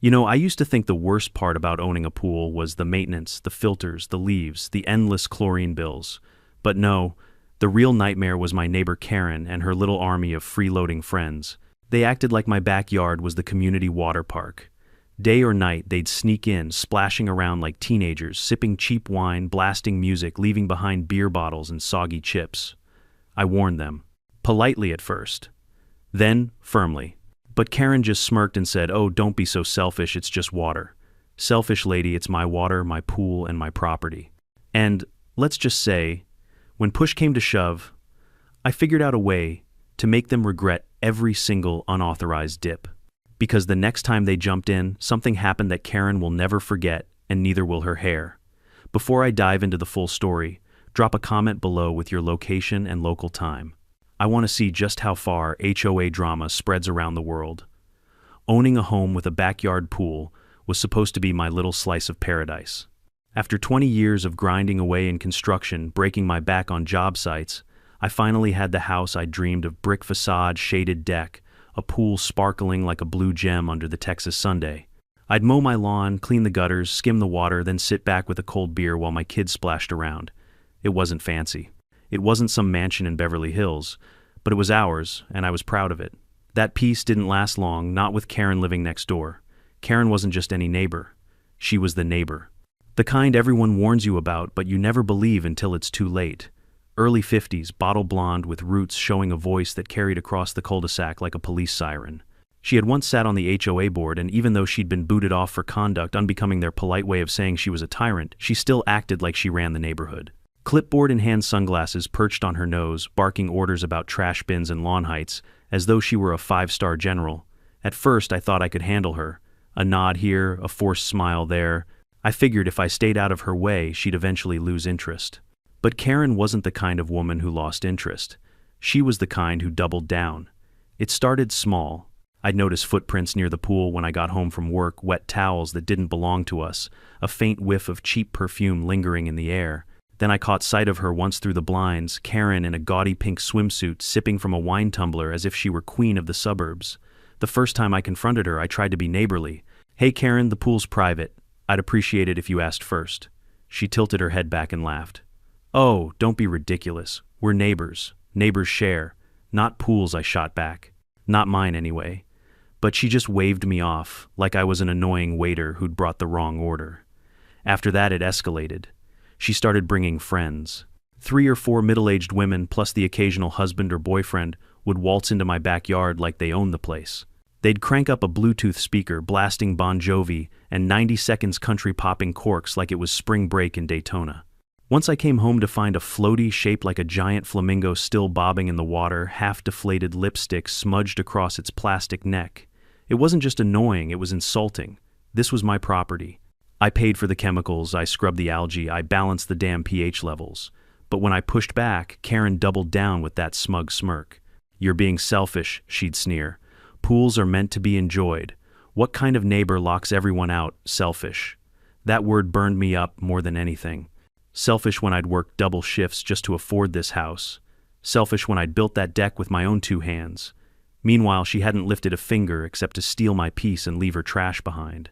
I used to think the worst part about owning a pool was the maintenance, the filters, the leaves, the endless chlorine bills. But no, the real nightmare was my neighbor Karen and her little army of freeloading friends. They acted like my backyard was the community water park. Day or night, they'd sneak in, splashing around like teenagers, sipping cheap wine, blasting music, leaving behind beer bottles and soggy chips. I warned them. Politely at first. Then, firmly. But Karen just smirked and said, "Oh, don't be so selfish, it's just water. Selfish lady, it's my water, my pool, and my property." And, let's just say, when push came to shove, I figured out a way to make them regret every single unauthorized dip. Because the next time they jumped in, something happened that Karen will never forget, and neither will her hair. Before I dive into the full story, drop a comment below with your location and local time. I want to see just how far HOA drama spreads around the world. Owning a home with a backyard pool was supposed to be my little slice of paradise. After 20 years of grinding away in construction, breaking my back on job sites, I finally had the house I dreamed of: brick facade, shaded deck, a pool sparkling like a blue gem under the Texas Sunday. I'd mow my lawn, clean the gutters, skim the water, then sit back with a cold beer while my kids splashed around. It wasn't fancy. It wasn't some mansion in Beverly Hills, but it was ours, and I was proud of it. That peace didn't last long, not with Karen living next door. Karen wasn't just any neighbor. She was the neighbor. The kind everyone warns you about, but you never believe until it's too late. Early 50s, bottle blonde with roots showing a voice that carried across the cul-de-sac like a police siren. She had once sat on the HOA board, and even though she'd been booted off for conduct unbecoming their polite way of saying she was a tyrant, she still acted like she ran the neighborhood. Clipboard in hand, sunglasses perched on her nose, barking orders about trash bins and lawn heights, as though she were a five-star general. At first, I thought I could handle her. A nod here, a forced smile there. I figured if I stayed out of her way, she'd eventually lose interest. But Karen wasn't the kind of woman who lost interest. She was the kind who doubled down. It started small. I'd notice footprints near the pool when I got home from work, wet towels that didn't belong to us, a faint whiff of cheap perfume lingering in the air. Then I caught sight of her once through the blinds, Karen in a gaudy pink swimsuit, sipping from a wine tumbler as if she were queen of the suburbs. The first time I confronted her, I tried to be neighborly. "Hey Karen, the pool's private. I'd appreciate it if you asked first." She tilted her head back and laughed. "Oh, don't be ridiculous. We're neighbors. Neighbors share. Not pools," I shot back. "Not mine, anyway." But she just waved me off, like I was an annoying waiter who'd brought the wrong order. After that, it escalated. She started bringing friends. 3 or 4 middle-aged women, plus the occasional husband or boyfriend, would waltz into my backyard like they owned the place. They'd crank up a Bluetooth speaker, blasting Bon Jovi and 90 Seconds country popping corks like it was spring break in Daytona. Once I came home to find a floaty shaped like a giant flamingo still bobbing in the water, half-deflated lipstick smudged across its plastic neck. It wasn't just annoying, it was insulting. This was my property. I paid for the chemicals, I scrubbed the algae, I balanced the damn pH levels. But when I pushed back, Karen doubled down with that smug smirk. "You're being selfish," she'd sneer. "Pools are meant to be enjoyed. What kind of neighbor locks everyone out? Selfish." That word burned me up more than anything. Selfish when I'd worked double shifts just to afford this house. Selfish when I'd built that deck with my own 2 hands. Meanwhile, she hadn't lifted a finger except to steal my peace and leave her trash behind.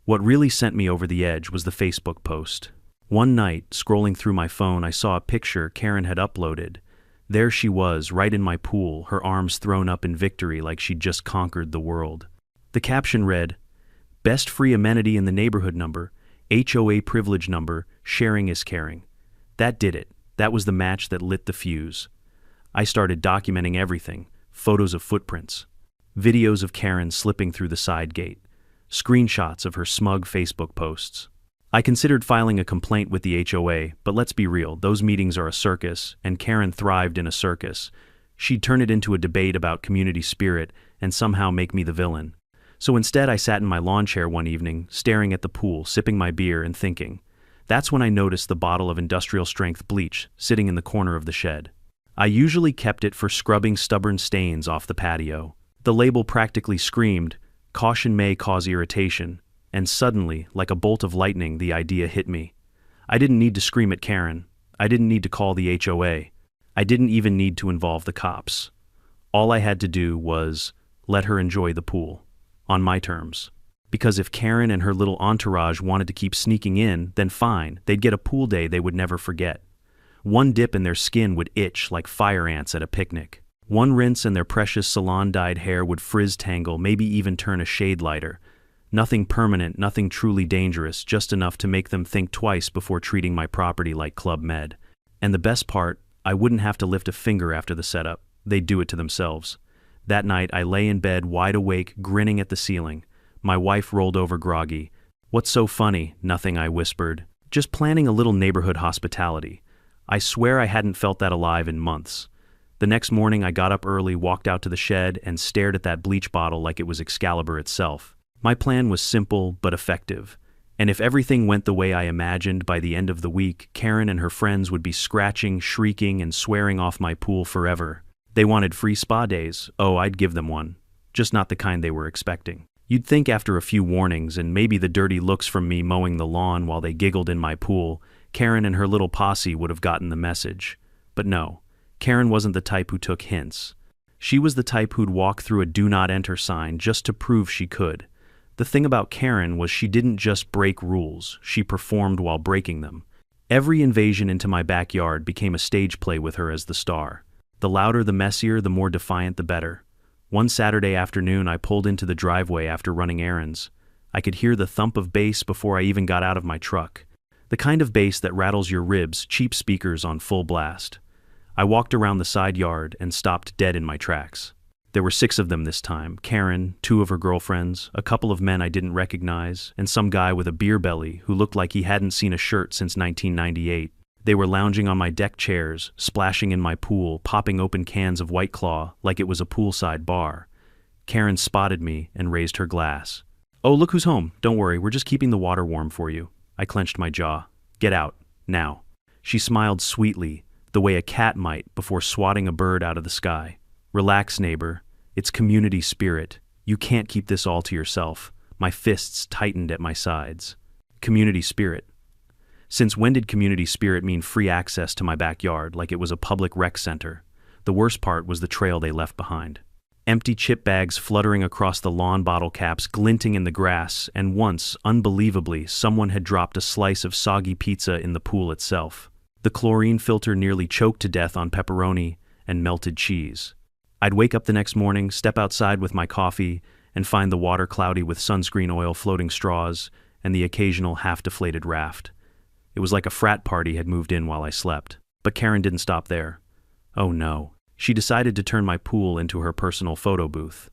What really sent me over the edge was the Facebook post. One night, scrolling through my phone, I saw a picture Karen had uploaded. There she was, right in my pool, her arms thrown up in victory like she'd just conquered the world. The caption read, "Best free amenity in the neighborhood number, HOA privilege number, sharing is caring." That did it. That was the match that lit the fuse. I started documenting everything: photos of footprints, videos of Karen slipping through the side gate, screenshots of her smug Facebook posts. I considered filing a complaint with the HOA, but let's be real, those meetings are a circus, and Karen thrived in a circus. She'd turn it into a debate about community spirit and somehow make me the villain. So instead, I sat in my lawn chair one evening, staring at the pool, sipping my beer and thinking. That's when I noticed the bottle of industrial-strength bleach sitting in the corner of the shed. I usually kept it for scrubbing stubborn stains off the patio. The label practically screamed, "Caution may cause irritation," and suddenly, like a bolt of lightning, the idea hit me. I didn't need to scream at Karen. I didn't need to call the HOA. I didn't even need to involve the cops. All I had to do was let her enjoy the pool. On my terms. Because if Karen and her little entourage wanted to keep sneaking in, then fine, they'd get a pool day they would never forget. One dip and their skin would itch like fire ants at a picnic. One rinse and their precious salon-dyed hair would frizz-tangle, maybe even turn a shade lighter. Nothing permanent, nothing truly dangerous, just enough to make them think twice before treating my property like Club Med. And the best part, I wouldn't have to lift a finger after the setup. They'd do it to themselves. That night, I lay in bed, wide awake, grinning at the ceiling. My wife rolled over groggy. "What's so funny?" "Nothing," I whispered. "Just planning a little neighborhood hospitality." I swear I hadn't felt that alive in months. The next morning, I got up early, walked out to the shed, and stared at that bleach bottle like it was Excalibur itself. My plan was simple but effective. And if everything went the way I imagined, by the end of the week, Karen and her friends would be scratching, shrieking, and swearing off my pool forever. They wanted free spa days. Oh, I'd give them one. Just not the kind they were expecting. You'd think after a few warnings and maybe the dirty looks from me mowing the lawn while they giggled in my pool, Karen and her little posse would have gotten the message. But no, Karen wasn't the type who took hints. She was the type who'd walk through a "do not enter" sign just to prove she could. The thing about Karen was she didn't just break rules, she performed while breaking them. Every invasion into my backyard became a stage play with her as the star. The louder, the messier, the more defiant, the better. One Saturday afternoon, I pulled into the driveway after running errands. I could hear the thump of bass before I even got out of my truck. The kind of bass that rattles your ribs, cheap speakers on full blast. I walked around the side yard and stopped dead in my tracks. There were 6 of them this time: Karen, 2 of her girlfriends, a couple of men I didn't recognize, and some guy with a beer belly who looked like he hadn't seen a shirt since 1998. They were lounging on my deck chairs, splashing in my pool, popping open cans of White Claw like it was a poolside bar. Karen spotted me and raised her glass. "Oh, look who's home. Don't worry, we're just keeping the water warm for you." I clenched my jaw. "Get out, now." She smiled sweetly, the way a cat might before swatting a bird out of the sky. "Relax, neighbor. It's community spirit. You can't keep this all to yourself." My fists tightened at my sides. Community spirit. Since when did community spirit mean free access to my backyard like it was a public rec center? The worst part was the trail they left behind. Empty chip bags fluttering across the lawn, bottle caps glinting in the grass, and once, unbelievably, someone had dropped a slice of soggy pizza in the pool itself. The chlorine filter nearly choked to death on pepperoni and melted cheese. I'd wake up the next morning, step outside with my coffee, and find the water cloudy with sunscreen oil, floating straws, and the occasional half-deflated raft. It was like a frat party had moved in while I slept. But Karen didn't stop there. Oh no. She decided to turn my pool into her personal photo booth.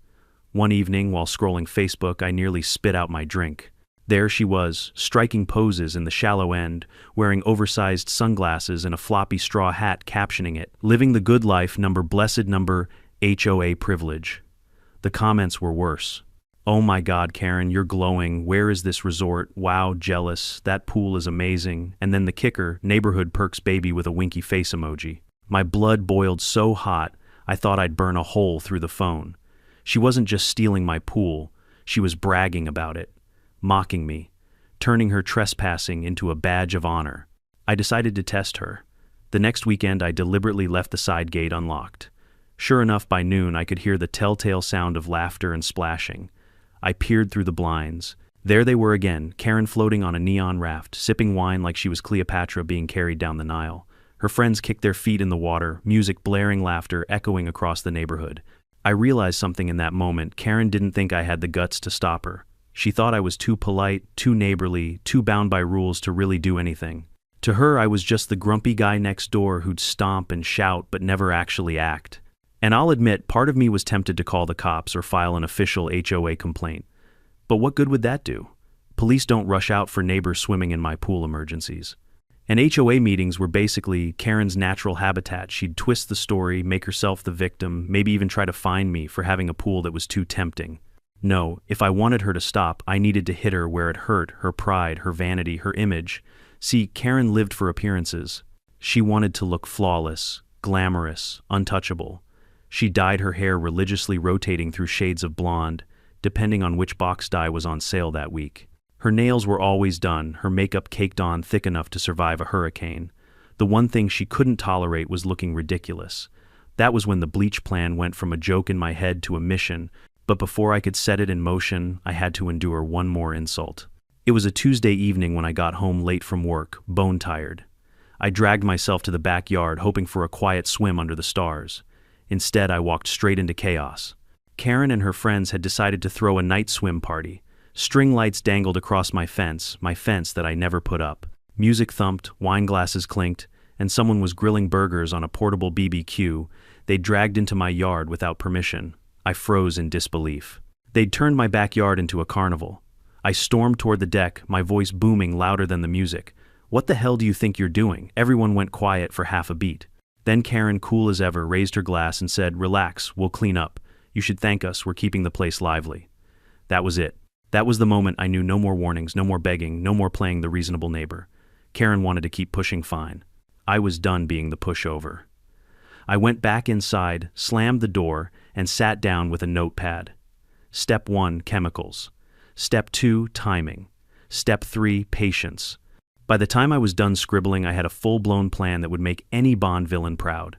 One evening, while scrolling Facebook, I nearly spit out my drink. There she was, striking poses in the shallow end, wearing oversized sunglasses and a floppy straw hat captioning it, "Living the good life, blessed number, HOA privilege." The comments were worse. "Oh my God, Karen, you're glowing. Where is this resort? Wow, jealous. That pool is amazing." And then the kicker, neighborhood perks baby with a winky face emoji. My blood boiled so hot, I thought I'd burn a hole through the phone. She wasn't just stealing my pool, she was bragging about it, mocking me, turning her trespassing into a badge of honor. I decided to test her. The next weekend, I deliberately left the side gate unlocked. Sure enough, by noon, I could hear the telltale sound of laughter and splashing. I peered through the blinds. There they were again, Karen floating on a neon raft, sipping wine like she was Cleopatra being carried down the Nile. Her friends kicked their feet in the water, music blaring, laughter echoing across the neighborhood. I realized something in that moment. Karen didn't think I had the guts to stop her. She thought I was too polite, too neighborly, too bound by rules to really do anything. To her, I was just the grumpy guy next door who'd stomp and shout but never actually act. And I'll admit, part of me was tempted to call the cops or file an official HOA complaint. But what good would that do? Police don't rush out for neighbors swimming in my pool emergencies. And HOA meetings were basically Karen's natural habitat. She'd twist the story, make herself the victim, maybe even try to fine me for having a pool that was too tempting. No, if I wanted her to stop, I needed to hit her where it hurt, her pride, her vanity, her image. See, Karen lived for appearances. She wanted to look flawless, glamorous, untouchable. She dyed her hair religiously, rotating through shades of blonde, depending on which box dye was on sale that week. Her nails were always done, her makeup caked on thick enough to survive a hurricane. The one thing she couldn't tolerate was looking ridiculous. That was when the bleach plan went from a joke in my head to a mission. But before I could set it in motion, I had to endure one more insult. It was a Tuesday evening when I got home late from work, bone-tired. I dragged myself to the backyard hoping for a quiet swim under the stars. Instead, I walked straight into chaos. Karen and her friends had decided to throw a night swim party. String lights dangled across my fence that I never put up. Music thumped, wine glasses clinked, and someone was grilling burgers on a portable BBQ they'd dragged into my yard without permission. I froze in disbelief. They'd turned my backyard into a carnival. I stormed toward the deck, my voice booming louder than the music. "What the hell do you think you're doing?" Everyone went quiet for half a beat. Then Karen, cool as ever, raised her glass and said, "Relax, we'll clean up. You should thank us, we're keeping the place lively." That was it. That was the moment I knew no more warnings, no more begging, no more playing the reasonable neighbor. Karen wanted to keep pushing fine. I was done being the pushover. I went back inside, slammed the door, and sat down with a notepad. Step 1, chemicals. Step 2, timing. Step 3, patience. By the time I was done scribbling, I had a full-blown plan that would make any Bond villain proud.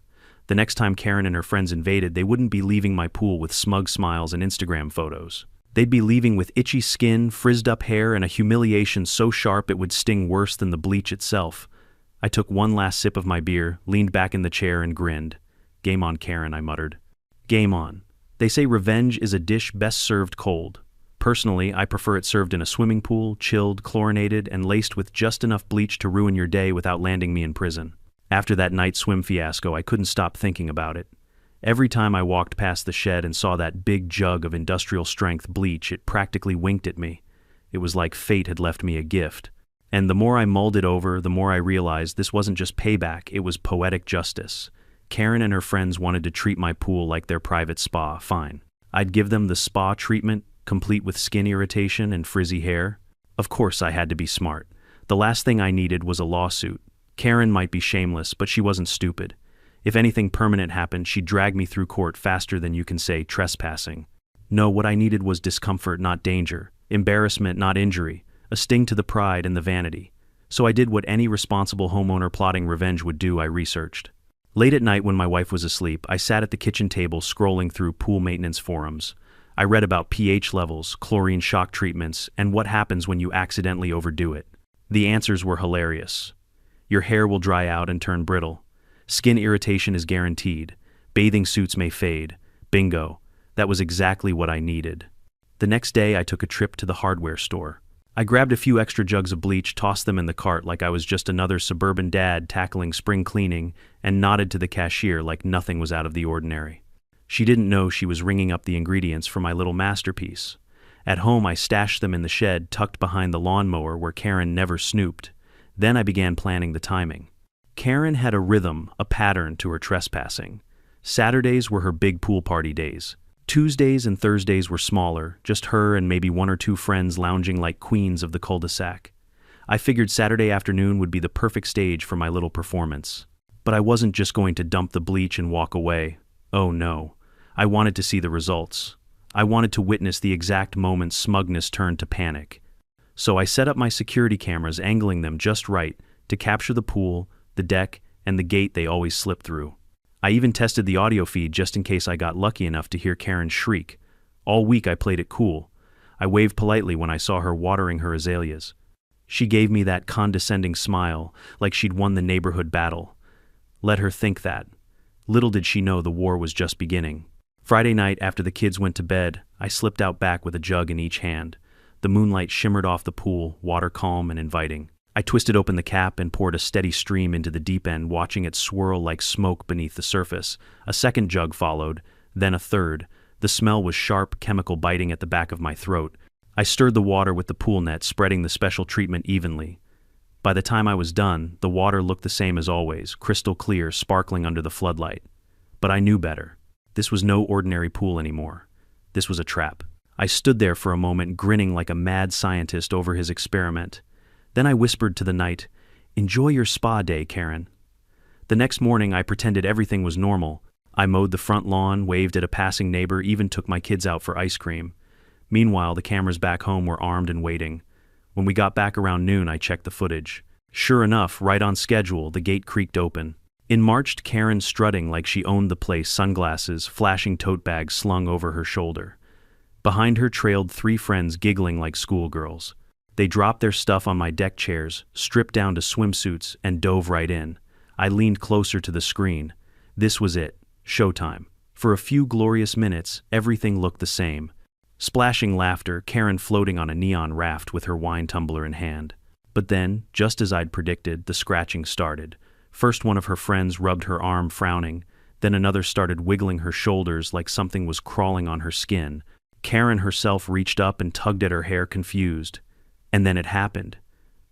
The next time Karen and her friends invaded, they wouldn't be leaving my pool with smug smiles and Instagram photos. They'd be leaving with itchy skin, frizzed-up hair, and a humiliation so sharp it would sting worse than the bleach itself. I took one last sip of my beer, leaned back in the chair, and grinned. "Game on, Karen," I muttered. Game on. They say revenge is a dish best served cold. Personally, I prefer it served in a swimming pool, chilled, chlorinated, and laced with just enough bleach to ruin your day without landing me in prison. After that night swim fiasco, I couldn't stop thinking about it. Every time I walked past the shed and saw that big jug of industrial-strength bleach, it practically winked at me. It was like fate had left me a gift. And the more I mulled it over, the more I realized this wasn't just payback, it was poetic justice. Karen and her friends wanted to treat my pool like their private spa, fine. I'd give them the spa treatment, complete with skin irritation and frizzy hair. Of course I had to be smart. The last thing I needed was a lawsuit. Karen might be shameless, but she wasn't stupid. If anything permanent happened, she'd drag me through court faster than you can say trespassing. No, what I needed was discomfort, not danger. Embarrassment, not injury. A sting to the pride and the vanity. So I did what any responsible homeowner plotting revenge would do. I researched. Late at night when my wife was asleep, I sat at the kitchen table scrolling through pool maintenance forums. I read about pH levels, chlorine shock treatments, and what happens when you accidentally overdo it. The answers were hilarious. Your hair will dry out and turn brittle. Skin irritation is guaranteed. Bathing suits may fade. Bingo. That was exactly what I needed. The next day, I took a trip to the hardware store. I grabbed a few extra jugs of bleach, tossed them in the cart like I was just another suburban dad tackling spring cleaning, and nodded to the cashier like nothing was out of the ordinary. She didn't know she was ringing up the ingredients for my little masterpiece. At home, I stashed them in the shed tucked behind the lawnmower where Karen never snooped. Then I began planning the timing. Karen had a rhythm, a pattern to her trespassing. Saturdays were her big pool party days. Tuesdays and Thursdays were smaller, just her and maybe one or two friends lounging like queens of the cul-de-sac. I figured Saturday afternoon would be the perfect stage for my little performance. But I wasn't just going to dump the bleach and walk away. Oh no. I wanted to see the results. I wanted to witness the exact moment smugness turned to panic. So I set up my security cameras, angling them just right to capture the pool, the deck, and the gate they always slip through. I even tested the audio feed just in case I got lucky enough to hear Karen shriek. All week I played it cool. I waved politely when I saw her watering her azaleas. She gave me that condescending smile, like she'd won the neighborhood battle. Let her think that. Little did she know the war was just beginning. Friday night, after the kids went to bed, I slipped out back with a jug in each hand. The moonlight shimmered off the pool, water calm and inviting. I twisted open the cap and poured a steady stream into the deep end, watching it swirl like smoke beneath the surface. A second jug followed, then a third. The smell was sharp, chemical biting at the back of my throat. I stirred the water with the pool net, spreading the special treatment evenly. By the time I was done, the water looked the same as always, crystal clear, sparkling under the floodlight. But I knew better. This was no ordinary pool anymore. This was a trap. I stood there for a moment, grinning like a mad scientist over his experiment. Then I whispered to the night, "Enjoy your spa day, Karen." The next morning, I pretended everything was normal. I mowed the front lawn, waved at a passing neighbor, even took my kids out for ice cream. Meanwhile, the cameras back home were armed and waiting. When we got back around noon, I checked the footage. Sure enough, right on schedule, the gate creaked open. In marched Karen, strutting like she owned the place, sunglasses, flashing tote bags slung over her shoulder. Behind her trailed three friends giggling like schoolgirls. They dropped their stuff on my deck chairs, stripped down to swimsuits, and dove right in. I leaned closer to the screen. This was it. Showtime. For a few glorious minutes, everything looked the same. Splashing laughter, Karen floating on a neon raft with her wine tumbler in hand. But then, just as I'd predicted, the scratching started. First one of her friends rubbed her arm, frowning. Then another started wiggling her shoulders like something was crawling on her skin. Karen herself reached up and tugged at her hair, confused. And then it happened.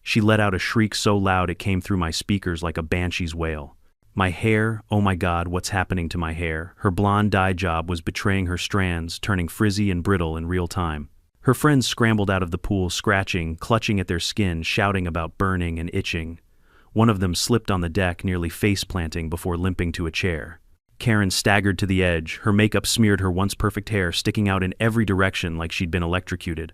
She let out a shriek so loud it came through my speakers like a banshee's wail. My hair, oh my God, what's happening to my hair? Her blonde dye job was betraying her strands, turning frizzy and brittle in real time. Her friends scrambled out of the pool, scratching, clutching at their skin, shouting about burning and itching. One of them slipped on the deck, nearly face-planting before limping to a chair. Karen staggered to the edge, her makeup smeared her once perfect hair, sticking out in every direction like she'd been electrocuted.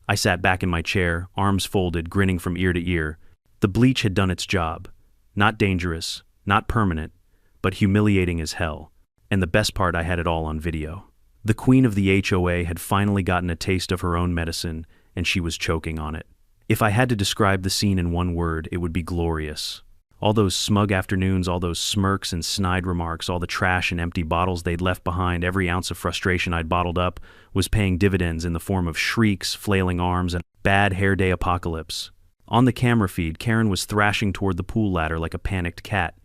I sat back in my chair, arms folded, grinning from ear to ear. The bleach had done its job. Not dangerous, not permanent, but humiliating as hell. And the best part, I had it all on video. The queen of the HOA had finally gotten a taste of her own medicine, and she was choking on it. If I had to describe the scene in one word, it would be glorious. All those smug afternoons, all those smirks and snide remarks, all the trash and empty bottles they'd left behind, every ounce of frustration I'd bottled up was paying dividends in the form of shrieks, flailing arms, and bad hair day apocalypse. On the camera feed, Karen was thrashing toward the pool ladder like a panicked cat.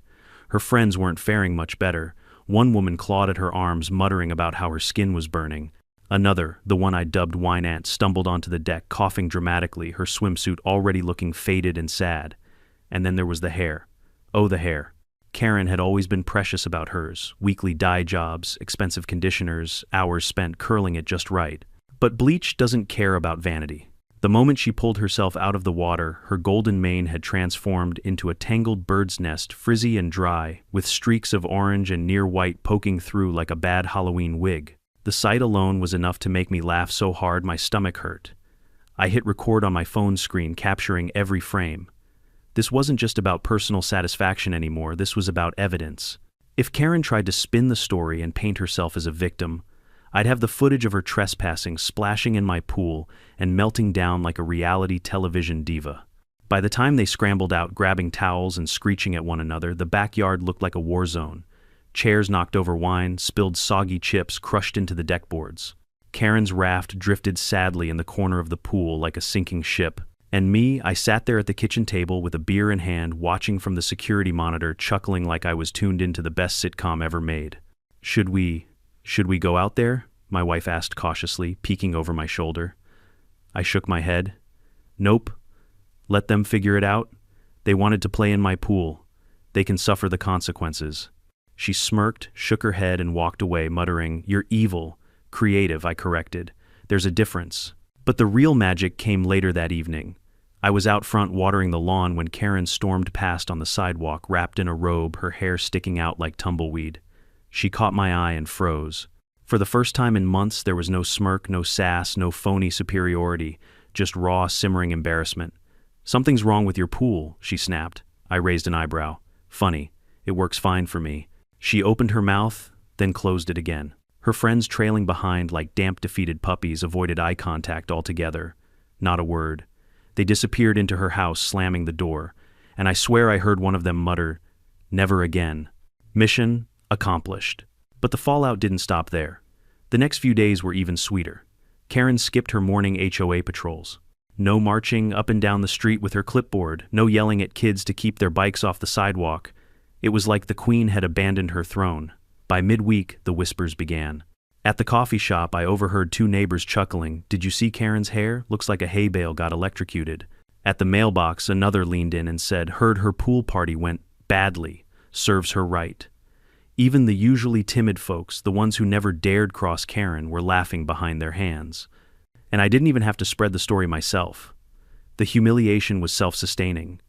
Her friends weren't faring much better. One woman clawed at her arms, muttering about how her skin was burning. Another, the one I dubbed Wine Ant, stumbled onto the deck, coughing dramatically, her swimsuit already looking faded and sad. And then there was the hair. Oh, the hair. Karen had always been precious about hers. Weekly dye jobs, expensive conditioners, hours spent curling it just right. But bleach doesn't care about vanity. The moment she pulled herself out of the water, her golden mane had transformed into a tangled bird's nest, frizzy and dry, with streaks of orange and near white poking through like a bad Halloween wig. The sight alone was enough to make me laugh so hard my stomach hurt. I hit record on my phone screen, capturing every frame. This wasn't just about personal satisfaction anymore, this was about evidence. If Karen tried to spin the story and paint herself as a victim, I'd have the footage of her trespassing, splashing in my pool, and melting down like a reality television diva. By the time they scrambled out, grabbing towels and screeching at one another, the backyard looked like a war zone. Chairs knocked over wine, spilled soggy chips crushed into the deck boards. Karen's raft drifted sadly in the corner of the pool like a sinking ship. And me, I sat there at the kitchen table with a beer in hand, watching from the security monitor, chuckling like I was tuned into the best sitcom ever made. Should we go out there? My wife asked cautiously, peeking over my shoulder. I shook my head. Nope. Let them figure it out. They wanted to play in my pool. They can suffer the consequences. She smirked, shook her head, and walked away, muttering, "You're evil." "Creative," I corrected. "There's a difference." But the real magic came later that evening. I was out front watering the lawn when Karen stormed past on the sidewalk, wrapped in a robe, her hair sticking out like tumbleweed. She caught my eye and froze. For the first time in months, there was no smirk, no sass, no phony superiority, just raw, simmering embarrassment. "Something's wrong with your pool," she snapped. I raised an eyebrow. "Funny. It works fine for me." She opened her mouth, then closed it again. Her friends, trailing behind like damp, defeated puppies, avoided eye contact altogether. Not a word. They disappeared into her house, slamming the door, and I swear I heard one of them mutter, "Never again." Mission accomplished. But the fallout didn't stop there. The next few days were even sweeter. Karen skipped her morning HOA patrols. No marching up and down the street with her clipboard, no yelling at kids to keep their bikes off the sidewalk. It was like the queen had abandoned her throne. By midweek, the whispers began. At the coffee shop, I overheard two neighbors chuckling. "Did you see Karen's hair? Looks like a hay bale got electrocuted." At the mailbox, another leaned in and said, "Heard her pool party went badly. Serves her right." Even the usually timid folks, the ones who never dared cross Karen, were laughing behind their hands. And I didn't even have to spread the story myself. The humiliation was self-sustaining.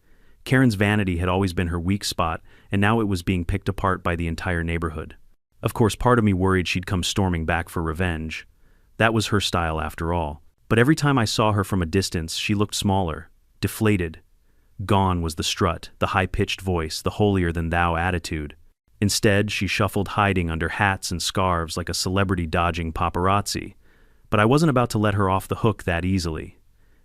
Karen's vanity had always been her weak spot, and now it was being picked apart by the entire neighborhood. Of course, part of me worried she'd come storming back for revenge. That was her style after all. But every time I saw her from a distance, she looked smaller, deflated. Gone was the strut, the high-pitched voice, the holier-than-thou attitude. Instead, she shuffled hiding under hats and scarves like a celebrity dodging paparazzi. But I wasn't about to let her off the hook that easily.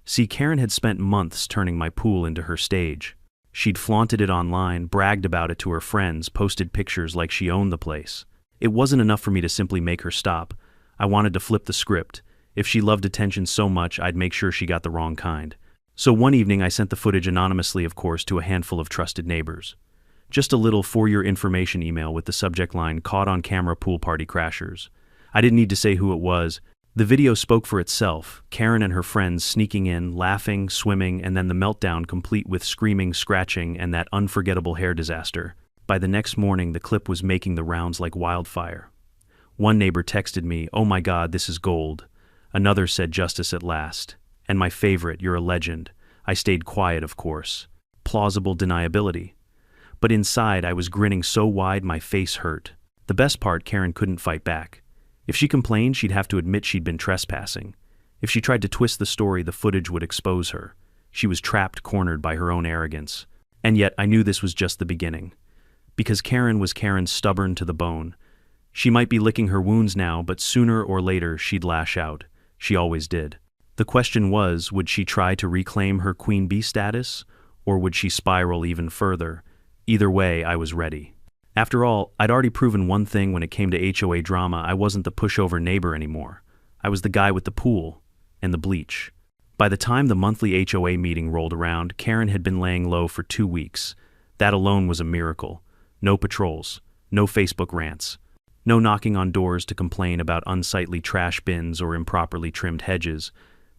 See, Karen had spent months turning my pool into her stage. She'd flaunted it online, bragged about it to her friends, posted pictures like she owned the place. It wasn't enough for me to simply make her stop. I wanted to flip the script. If she loved attention so much, I'd make sure she got the wrong kind. So one evening I sent the footage anonymously, of course, to a handful of trusted neighbors. Just a little for your information email with the subject line, "Caught on camera pool party crashers." I didn't need to say who it was. The video spoke for itself. Karen and her friends sneaking in, laughing, swimming, and then the meltdown complete with screaming, scratching, and that unforgettable hair disaster. By the next morning, the clip was making the rounds like wildfire. One neighbor texted me, "Oh my God, this is gold." Another said, "Justice at last." And my favorite, "You're a legend." I stayed quiet, of course. Plausible deniability. But inside, I was grinning so wide my face hurt. The best part, Karen couldn't fight back. If she complained, she'd have to admit she'd been trespassing. If she tried to twist the story, the footage would expose her. She was trapped, cornered by her own arrogance. And yet, I knew this was just the beginning. Because Karen was stubborn to the bone. She might be licking her wounds now, but sooner or later she'd lash out. She always did. The question was, would she try to reclaim her queen bee status, or would she spiral even further? Either way, I was ready. After all, I'd already proven one thing when it came to HOA drama. I wasn't the pushover neighbor anymore. I was the guy with the pool and the bleach. By the time the monthly HOA meeting rolled around, Karen had been laying low for 2 weeks. That alone was a miracle. No patrols, no Facebook rants, no knocking on doors to complain about unsightly trash bins or improperly trimmed hedges.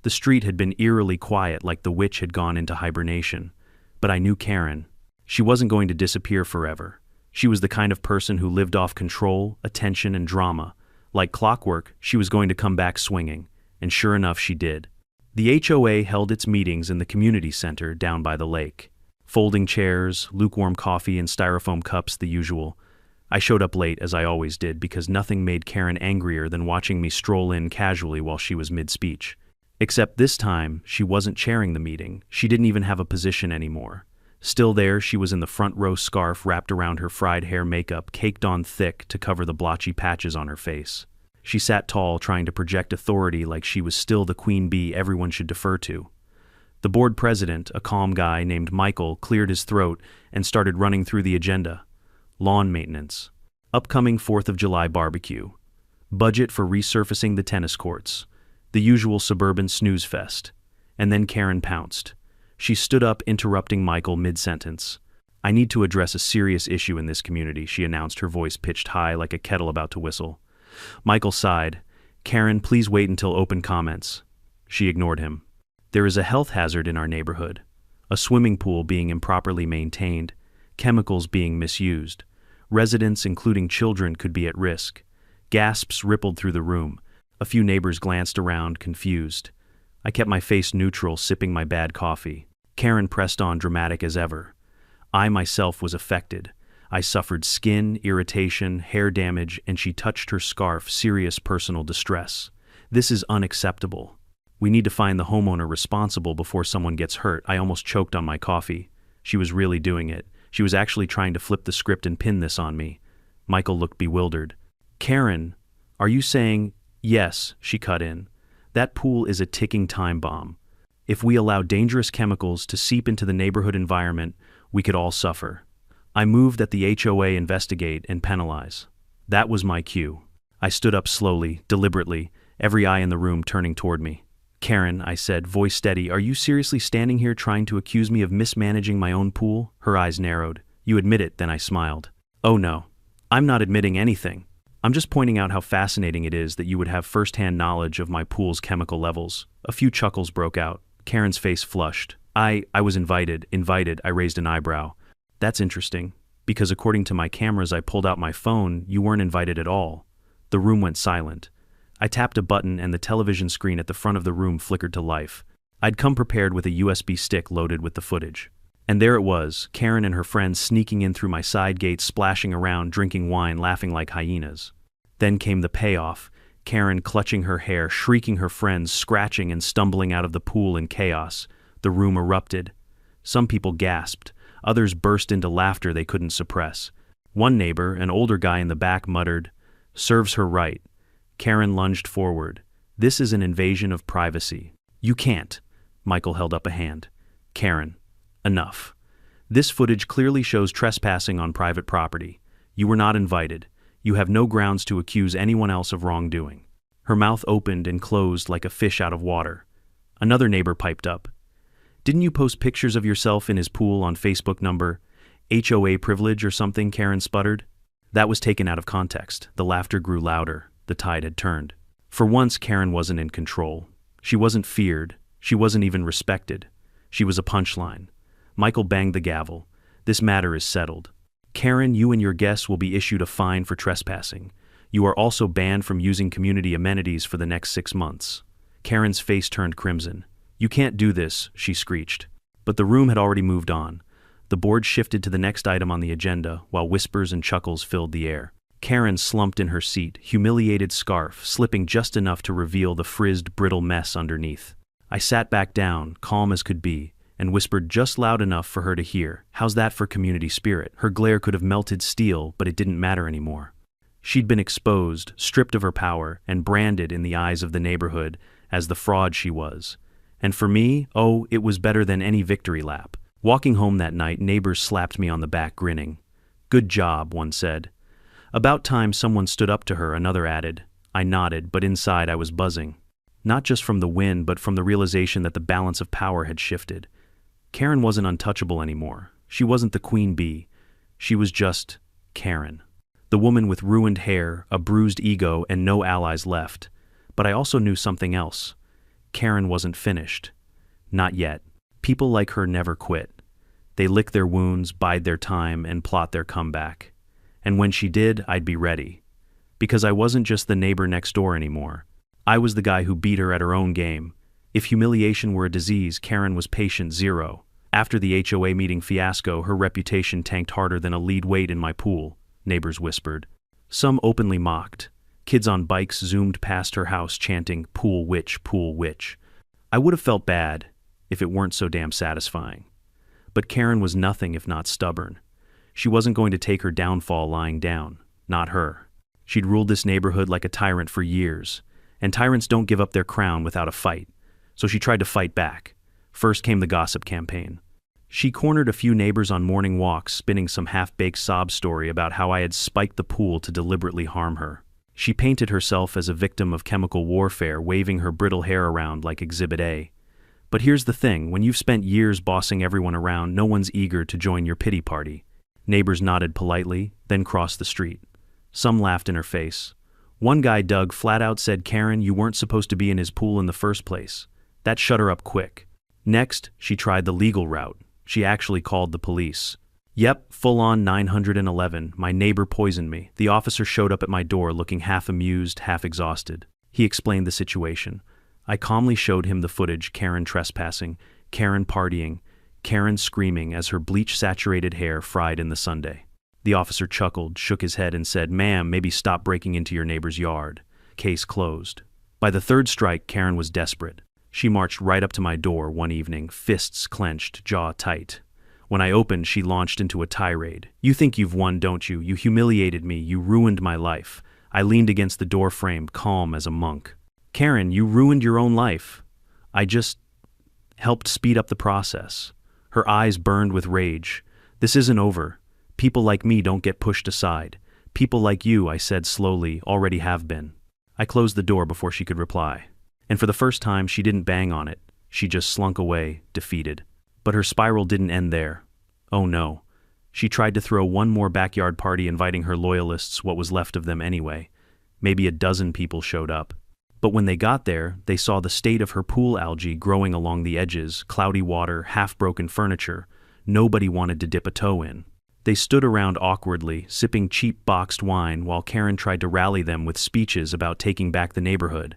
The street had been eerily quiet, like the witch had gone into hibernation. But I knew Karen. She wasn't going to disappear forever. She was the kind of person who lived off control, attention, and drama. Like clockwork, she was going to come back swinging, and sure enough, she did. The HOA held its meetings in the community center down by the lake. Folding chairs, lukewarm coffee, and styrofoam cups, the usual. I showed up late, as I always did, because nothing made Karen angrier than watching me stroll in casually while she was mid-speech. Except this time, she wasn't chairing the meeting. She didn't even have a position anymore. Still there, she was in the front row, scarf wrapped around her fried hair, makeup caked on thick to cover the blotchy patches on her face. She sat tall, trying to project authority like she was still the queen bee everyone should defer to. The board president, a calm guy named Michael, cleared his throat and started running through the agenda. Lawn maintenance. Upcoming 4th of July barbecue. Budget for resurfacing the tennis courts. The usual suburban snooze fest. And then Karen pounced. She stood up, interrupting Michael mid-sentence. "I need to address a serious issue in this community," she announced, her voice pitched high like a kettle about to whistle. Michael sighed. "Karen, please wait until open comments." She ignored him. "There is a health hazard in our neighborhood. A swimming pool being improperly maintained, chemicals being misused. Residents, including children, could be at risk." Gasps rippled through the room. A few neighbors glanced around, confused. I kept my face neutral, sipping my bad coffee. Karen pressed on, dramatic as ever. I myself was affected. I suffered skin, irritation, hair damage, and she touched her scarf, serious personal distress. "This is unacceptable. We need to find the homeowner responsible before someone gets hurt." I almost choked on my coffee. She was really doing it. She was actually trying to flip the script and pin this on me. Michael looked bewildered. "Karen, are you saying—" "Yes," she cut in. "That pool is a ticking time bomb. If we allow dangerous chemicals to seep into the neighborhood environment, we could all suffer. I move that the HOA investigate and penalize." That was my cue. I stood up slowly, deliberately, every eye in the room turning toward me. "Karen," I said, voice steady, "are you seriously standing here trying to accuse me of mismanaging my own pool?" Her eyes narrowed. "You admit it," then I smiled. "Oh no. I'm not admitting anything. I'm just pointing out how fascinating it is that you would have first-hand knowledge of my pool's chemical levels." A few chuckles broke out. Karen's face flushed. I was invited, I raised an eyebrow. "That's interesting, because according to my cameras I pulled out my phone, you weren't invited at all." The room went silent. I tapped a button and the television screen at the front of the room flickered to life. I'd come prepared with a USB stick loaded with the footage. And there it was, Karen and her friends sneaking in through my side gate, splashing around, drinking wine, laughing like hyenas. Then came the payoff. Karen clutching her hair, shrieking, her friends scratching and stumbling out of the pool in chaos. The room erupted. Some people gasped. Others burst into laughter they couldn't suppress. One neighbor, an older guy in the back, muttered, "Serves her right." Karen lunged forward. This is an invasion of privacy. You can't. Michael held up a hand. Karen, enough. This footage clearly shows trespassing on private property. You were not invited. You have no grounds to accuse anyone else of wrongdoing. Her mouth opened and closed like a fish out of water. Another neighbor piped up. Didn't you post pictures of yourself in his pool on Facebook number HOA privilege or something? Karen sputtered. That was taken out of context. The laughter grew louder. The tide had turned. For once, Karen wasn't in control. She wasn't feared. She wasn't even respected. She was a punchline. Michael banged the gavel. This matter is settled. Karen, you and your guests will be issued a fine for trespassing. You are also banned from using community amenities for the next 6 months. Karen's face turned crimson. You can't do this, she screeched. But the room had already moved on. The board shifted to the next item on the agenda, while whispers and chuckles filled the air. Karen slumped in her seat, humiliated scarf slipping just enough to reveal the frizzed, brittle mess underneath. I sat back down, calm as could be, and whispered just loud enough for her to hear. How's that for community spirit? Her glare could have melted steel, but it didn't matter anymore. She'd been exposed, stripped of her power, and branded in the eyes of the neighborhood as the fraud she was. And for me, oh, it was better than any victory lap. Walking home that night, neighbors slapped me on the back, grinning. Good job, one said. About time someone stood up to her, another added. I nodded, but inside I was buzzing. Not just from the win, but from the realization that the balance of power had shifted. Karen wasn't untouchable anymore. She wasn't the queen bee. She was just Karen. The woman with ruined hair, a bruised ego, and no allies left. But I also knew something else. Karen wasn't finished. Not yet. People like her never quit. They lick their wounds, bide their time, and plot their comeback. And when she did, I'd be ready. Because I wasn't just the neighbor next door anymore. I was the guy who beat her at her own game. If humiliation were a disease, Karen was patient zero. After the HOA meeting fiasco, her reputation tanked harder than a lead weight in my pool, neighbors whispered. Some openly mocked. Kids on bikes zoomed past her house chanting, "Pool witch, pool witch." I would have felt bad if it weren't so damn satisfying. But Karen was nothing if not stubborn. She wasn't going to take her downfall lying down. Not her. She'd ruled this neighborhood like a tyrant for years, and tyrants don't give up their crown without a fight. So she tried to fight back. First came the gossip campaign. She cornered a few neighbors on morning walks, spinning some half-baked sob story about how I had spiked the pool to deliberately harm her. She painted herself as a victim of chemical warfare, waving her brittle hair around like Exhibit A. But here's the thing, when you've spent years bossing everyone around, no one's eager to join your pity party. Neighbors nodded politely, then crossed the street. Some laughed in her face. One guy, Doug, flat out said, "Karen, you weren't supposed to be in his pool in the first place." That shut her up quick. Next, she tried the legal route. She actually called the police. Yep, full-on 911. My neighbor poisoned me. The officer showed up at my door looking half amused, half exhausted. He explained the situation. I calmly showed him the footage, Karen trespassing, Karen partying, Karen screaming as her bleach-saturated hair fried in the sundae. The officer chuckled, shook his head, and said, "Ma'am, maybe stop breaking into your neighbor's yard." Case closed. By the third strike, Karen was desperate. She marched right up to my door one evening, fists clenched, jaw tight. When I opened, she launched into a tirade. "You think you've won, don't you? You humiliated me. You ruined my life." I leaned against the door frame, calm as a monk. "Karen, you ruined your own life. I just helped speed up the process." Her eyes burned with rage. "This isn't over. People like me don't get pushed aside. People like you," I said slowly, "already have been." I closed the door before she could reply. And for the first time, she didn't bang on it. She just slunk away, defeated. But her spiral didn't end there. Oh no. She tried to throw one more backyard party, inviting her loyalists, what was left of them anyway. Maybe a dozen people showed up. But when they got there, they saw the state of her pool algae growing along the edges, cloudy water, half-broken furniture. Nobody wanted to dip a toe in. They stood around awkwardly, sipping cheap boxed wine while Karen tried to rally them with speeches about taking back the neighborhood.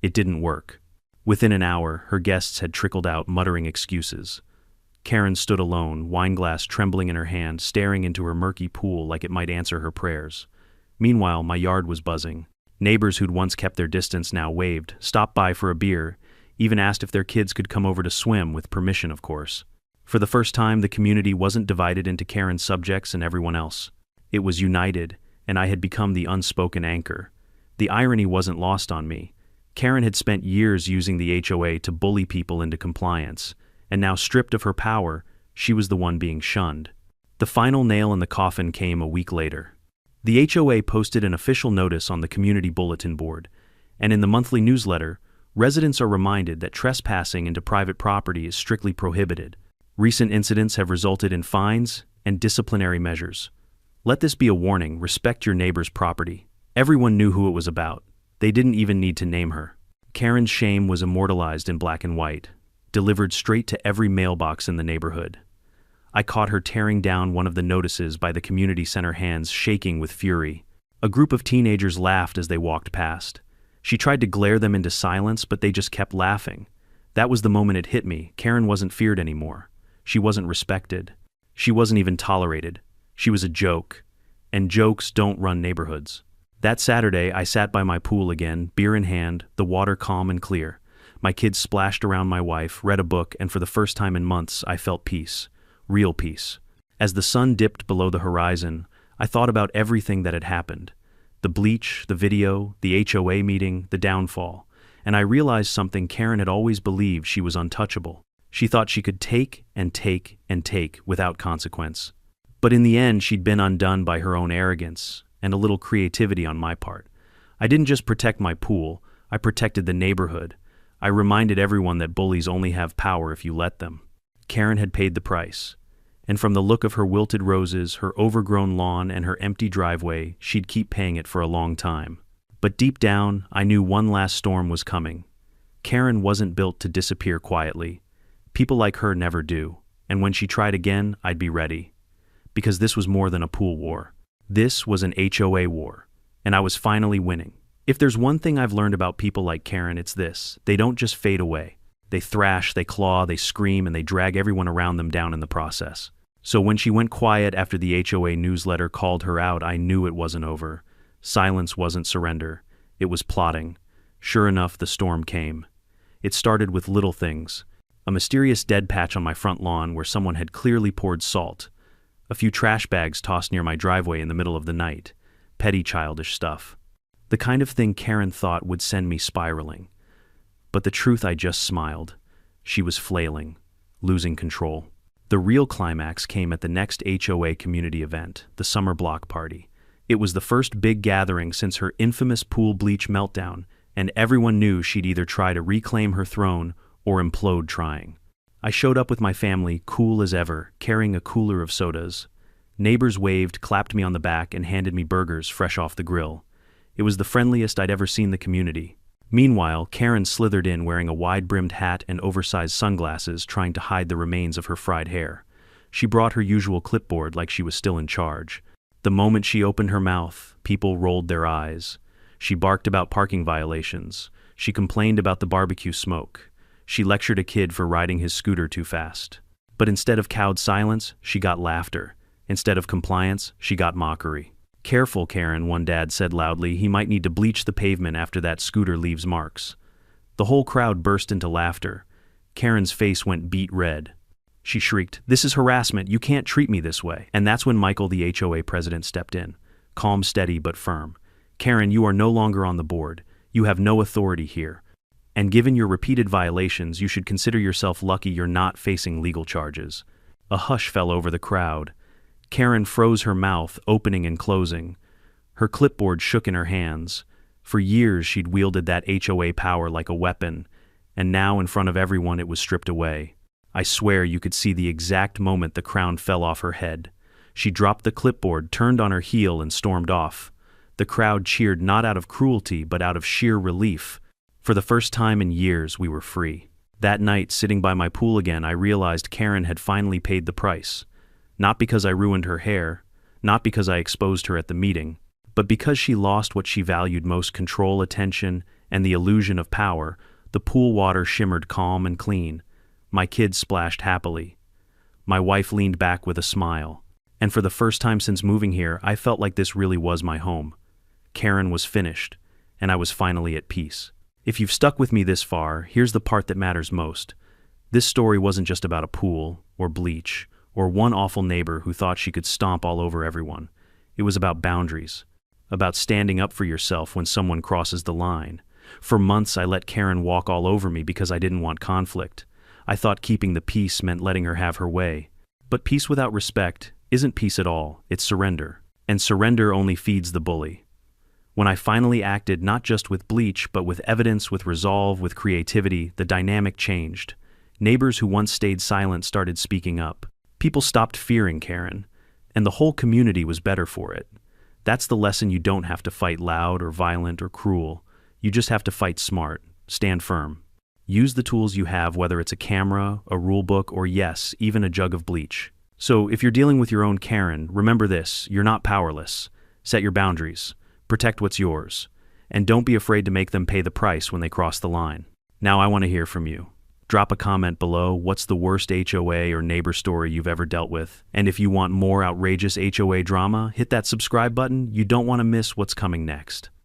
It didn't work. Within an hour, her guests had trickled out, muttering excuses. Karen stood alone, wineglass trembling in her hand, staring into her murky pool like it might answer her prayers. Meanwhile, my yard was buzzing. Neighbors who'd once kept their distance now waved, stopped by for a beer, even asked if their kids could come over to swim, with permission, of course. For the first time, the community wasn't divided into Karen's subjects and everyone else. It was united, and I had become the unspoken anchor. The irony wasn't lost on me. Karen had spent years using the HOA to bully people into compliance, and now stripped of her power, she was the one being shunned. The final nail in the coffin came a week later. The HOA posted an official notice on the community bulletin board, and in the monthly newsletter, residents are reminded that trespassing into private property is strictly prohibited. Recent incidents have resulted in fines and disciplinary measures. Let this be a warning: respect your neighbor's property. Everyone knew who it was about. They didn't even need to name her. Karen's shame was immortalized in black and white, delivered straight to every mailbox in the neighborhood. I caught her tearing down one of the notices by the community center, hands shaking with fury. A group of teenagers laughed as they walked past. She tried to glare them into silence, but they just kept laughing. That was the moment it hit me. Karen wasn't feared anymore. She wasn't respected. She wasn't even tolerated. She was a joke. And jokes don't run neighborhoods. That Saturday, I sat by my pool again, beer in hand, the water calm and clear. My kids splashed around my wife, read a book, and for the first time in months, I felt peace. Real peace. As the sun dipped below the horizon, I thought about everything that had happened. The bleach, the video, the HOA meeting, the downfall. And I realized something: Karen had always believed she was untouchable. She thought she could take and take and take without consequence. But in the end, she'd been undone by her own arrogance and a little creativity on my part. I didn't just protect my pool, I protected the neighborhood. I reminded everyone that bullies only have power if you let them. Karen had paid the price. And from the look of her wilted roses, her overgrown lawn, and her empty driveway, she'd keep paying it for a long time. But deep down, I knew one last storm was coming. Karen wasn't built to disappear quietly. People like her never do. And when she tried again, I'd be ready. Because this was more than a pool war. This was an HOA war. And I was finally winning. If there's one thing I've learned about people like Karen, it's this: they don't just fade away. They thrash, they claw, they scream, and they drag everyone around them down in the process. So when she went quiet after the HOA newsletter called her out, I knew it wasn't over. Silence wasn't surrender. It was plotting. Sure enough, the storm came. It started with little things. A mysterious dead patch on my front lawn where someone had clearly poured salt. A few trash bags tossed near my driveway in the middle of the night. Petty, childish stuff. The kind of thing Karen thought would send me spiraling. But the truth, I just smiled. She was flailing, losing control. The real climax came at the next HOA community event, the summer block party. It was the first big gathering since her infamous pool bleach meltdown, and everyone knew she'd either try to reclaim her throne or implode trying. I showed up with my family, cool as ever, carrying a cooler of sodas. Neighbors waved, clapped me on the back, and handed me burgers fresh off the grill. It was the friendliest I'd ever seen the community. Meanwhile, Karen slithered in wearing a wide-brimmed hat and oversized sunglasses, trying to hide the remains of her fried hair. She brought her usual clipboard like she was still in charge. The moment she opened her mouth, people rolled their eyes. She barked about parking violations. She complained about the barbecue smoke. She lectured a kid for riding his scooter too fast. But instead of cowed silence, she got laughter. Instead of compliance, she got mockery. "Careful, Karen," one dad said loudly. "He might need to bleach the pavement after that scooter leaves marks." The whole crowd burst into laughter. Karen's face went beet red. She shrieked, "This is harassment. You can't treat me this way." And that's when Michael, the HOA president, stepped in. Calm, steady, but firm. "Karen, you are no longer on the board. You have no authority here. And given your repeated violations, you should consider yourself lucky you're not facing legal charges." A hush fell over the crowd. Karen froze her mouth, opening and closing. Her clipboard shook in her hands. For years she'd wielded that HOA power like a weapon, and now in front of everyone it was stripped away. I swear you could see the exact moment the crown fell off her head. She dropped the clipboard, turned on her heel, and stormed off. The crowd cheered not out of cruelty, but out of sheer relief. For the first time in years, we were free. That night, sitting by my pool again, I realized Karen had finally paid the price. Not because I ruined her hair, not because I exposed her at the meeting, but because she lost what she valued most: control, attention, and the illusion of power. The pool water shimmered calm and clean. My kids splashed happily. My wife leaned back with a smile. And for the first time since moving here, I felt like this really was my home. Karen was finished, and I was finally at peace. If you've stuck with me this far, here's the part that matters most. This story wasn't just about a pool, or bleach, or one awful neighbor who thought she could stomp all over everyone. It was about boundaries, about standing up for yourself when someone crosses the line. For months, I let Karen walk all over me because I didn't want conflict. I thought keeping the peace meant letting her have her way. But peace without respect isn't peace at all, it's surrender. And surrender only feeds the bully. When I finally acted not just with bleach, but with evidence, with resolve, with creativity, the dynamic changed. Neighbors who once stayed silent started speaking up. People stopped fearing Karen, and the whole community was better for it. That's the lesson: you don't have to fight loud or violent or cruel. You just have to fight smart, stand firm. Use the tools you have, whether it's a camera, a rule book, or yes, even a jug of bleach. So if you're dealing with your own Karen, remember this: you're not powerless. Set your boundaries. Protect what's yours. And don't be afraid to make them pay the price when they cross the line. Now I want to hear from you. Drop a comment below. What's the worst HOA or neighbor story you've ever dealt with? And if you want more outrageous HOA drama, hit that subscribe button. You don't want to miss what's coming next.